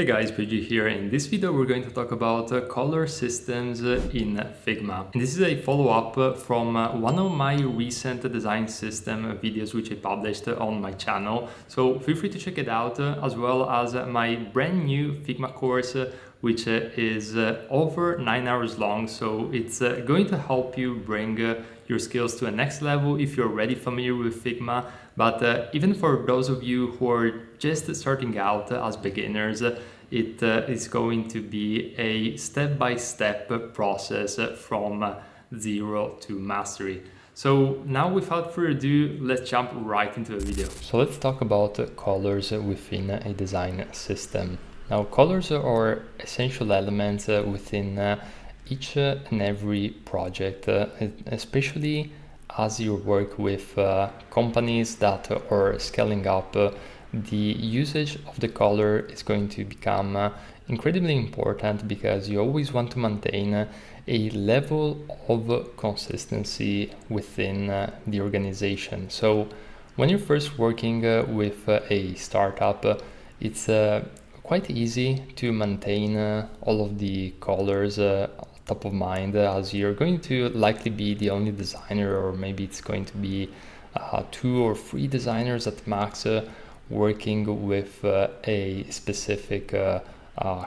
Hey guys, PG here. In this video, we're going to talk about color systems in Figma. And this is a follow-up from one of my recent design system videos which I published on my channel. So feel free to check it out, as well as my brand new Figma course, which is over 9 hours long. So it's going to help you bring your skills to a next level if you're already familiar with Figma. But even for those of you who are just starting out as beginners, it is going to be a step-by-step process from zero to mastery. So now without further ado, let's jump right into the video. So let's talk about colors within a design system. Now colors are essential elements within each and every project, especially as you work with companies that are scaling up. The usage of the color is going to become incredibly important because you always want to maintain a level of consistency within the organization. So when you're first working with a startup, it's quite easy to maintain all of the colors top of mind, as you're going to likely be the only designer, or maybe it's going to be 2 or 3 designers at max working with a specific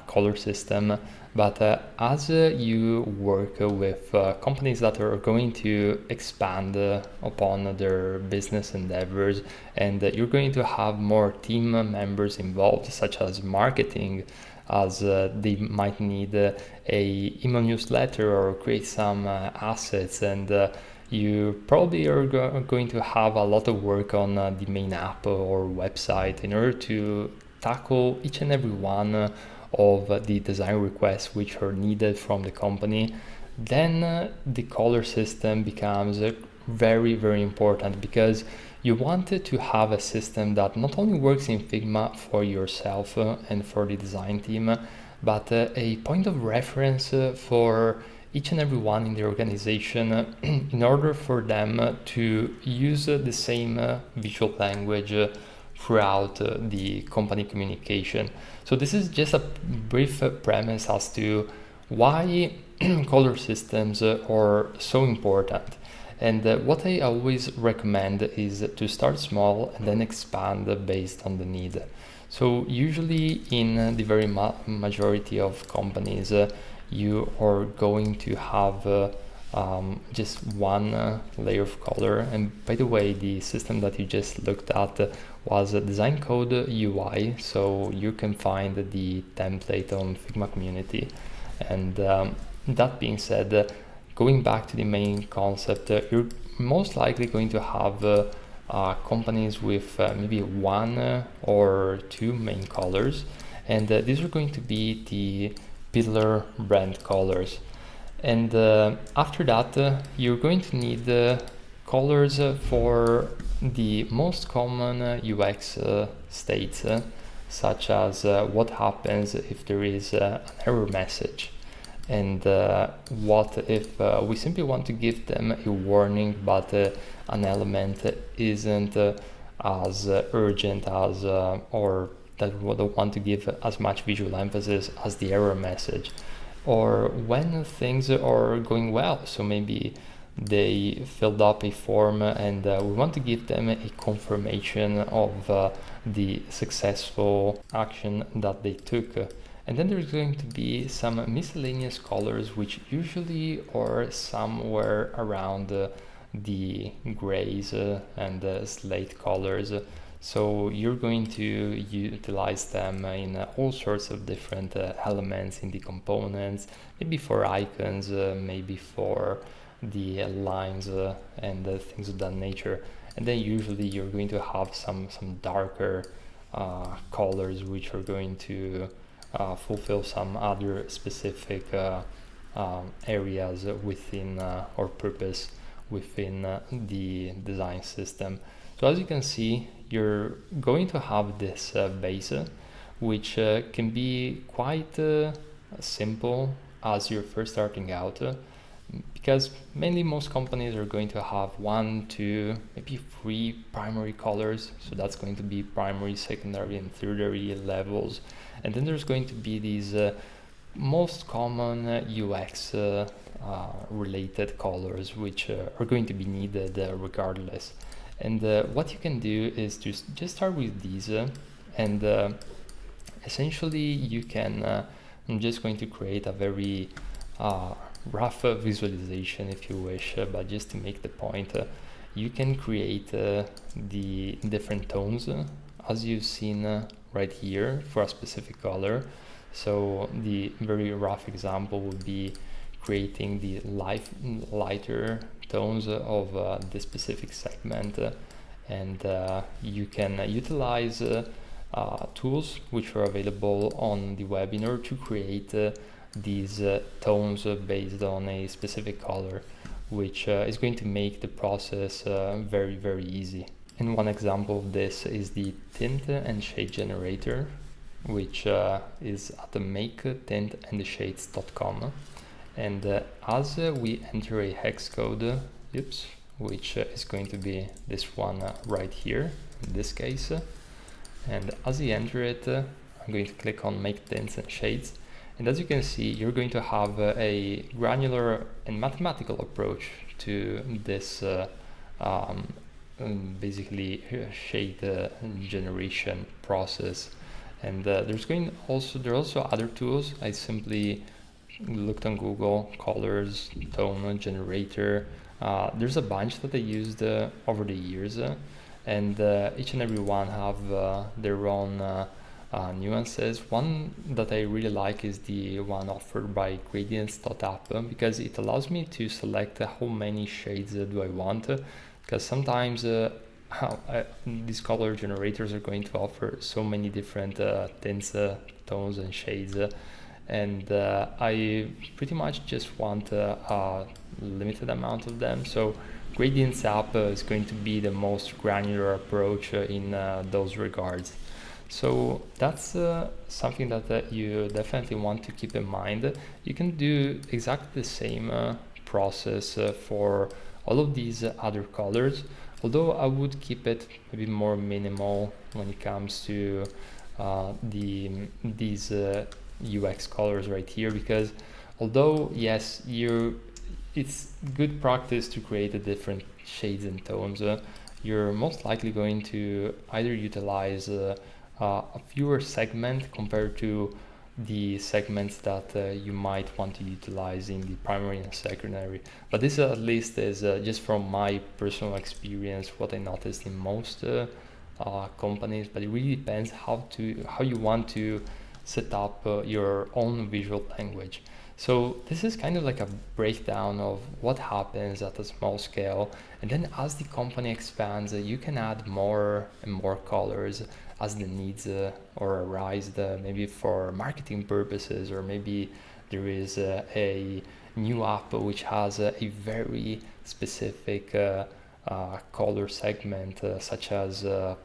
color system. But as you work with companies that are going to expand upon their business endeavors, and you're going to have more team members involved, such as marketing, as they might need a email newsletter or create some assets, and you probably are going to have a lot of work on the main app or website in order to tackle each and every one of the design requests which are needed from the company. Then the color system becomes very, very important, because you want to have a system that not only works in Figma for yourself and for the design team, but a point of reference for each and every one in the organization in order for them to use the same visual language throughout the company communication. So this is just a brief premise as to why color systems are so important. And what I always recommend is to start small and then expand based on the need. So usually in the very majority of companies, you are going to have just one layer of color. And by the way, the system that you just looked at was a Design Code UI, so you can find the template on Figma community. And that being said, going back to the main concept, you're most likely going to have companies with maybe 1 or 2 main colors, and these are going to be the pillar brand colors. And after that, you're going to need colors for the most common UX states, such as what happens if there is an error message, and what if we simply want to give them a warning, but an element isn't as urgent as or that we don't want to give as much visual emphasis as the error message, or when things are going well. So maybe they filled up a form and we want to give them a confirmation of the successful action that they took. And then there's going to be some miscellaneous colors, which usually are somewhere around the grays and slate colors. So you're going to utilize them in all sorts of different elements in the components, maybe for icons, maybe for the lines and things of that nature. And then usually you're going to have some darker colors which are going to fulfill some other specific areas within or purpose within the design system. So as you can see, you're going to have this base, which can be quite simple as you're first starting out, because mainly most companies are going to have 1, 2, maybe 3 primary colors. So that's going to be primary, secondary, and tertiary levels. And then there's going to be these most common UX related colors, which are going to be needed regardless. And what you can do is just start with these and essentially you can, I'm just going to create a very rough visualization if you wish, but just to make the point, you can create the different tones as you've seen right here for a specific color. So the very rough example would be creating the lighter tones of the specific segment, and you can utilize tools which are available on the web in order to create these tones based on a specific color, which is going to make the process very, very easy. And one example of this is the tint and shade generator, which is at the maketintandshades.com. And as we enter a hex code, which is going to be this one right here in this case, and as you enter it, I'm going to click on make tints and shades. And as you can see, you're going to have a granular and mathematical approach to this basically shade generation process. And there are also other tools. I simply looked on Google, colors, tone generator. There's a bunch that I used over the years, and each and every one have their own nuances. One that I really like is the one offered by gradients.app, because it allows me to select how many shades do I want, because sometimes these color generators are going to offer so many different tints, tones and shades, and I pretty much just want a limited amount of them. So Gradients app is going to be the most granular approach in those regards. So that's something that you definitely want to keep in mind. You can do exactly the same process for all of these other colors, although I would keep it maybe more minimal when it comes to these UX colors right here, because although yes, it's good practice to create the different shades and tones, you're most likely going to either utilize a fewer segment compared to the segments that you might want to utilize in the primary and secondary. But this at least is just from my personal experience, what I noticed in most companies, but it really depends how you want to set up your own visual language. So this is kind of like a breakdown of what happens at a small scale, and then as the company expands, you can add more and more colors as the needs or arise, maybe for marketing purposes, or maybe there is a new app which has a very specific color segment, such as a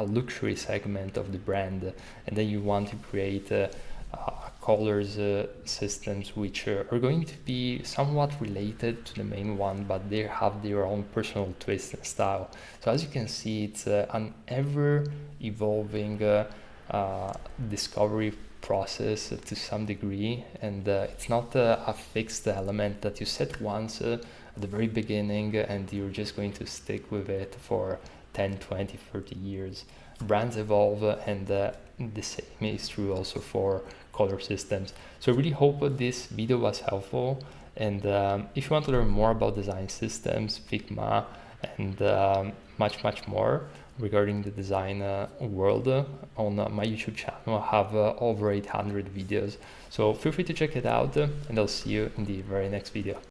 luxury segment of the brand, and then you want to create colors systems which are going to be somewhat related to the main one, but they have their own personal twist and style. So as you can see, it's an ever evolving discovery process to some degree, and it's not a fixed element that you set once at the very beginning and you're just going to stick with it for 10, 20, 30 years. Brands evolve, and the same is true also for color systems. So I really hope this video was helpful, and if you want to learn more about design systems, Figma, and much more regarding the design world, on my YouTube channel I have over 800 videos, so feel free to check it out, and I'll see you in the very next video.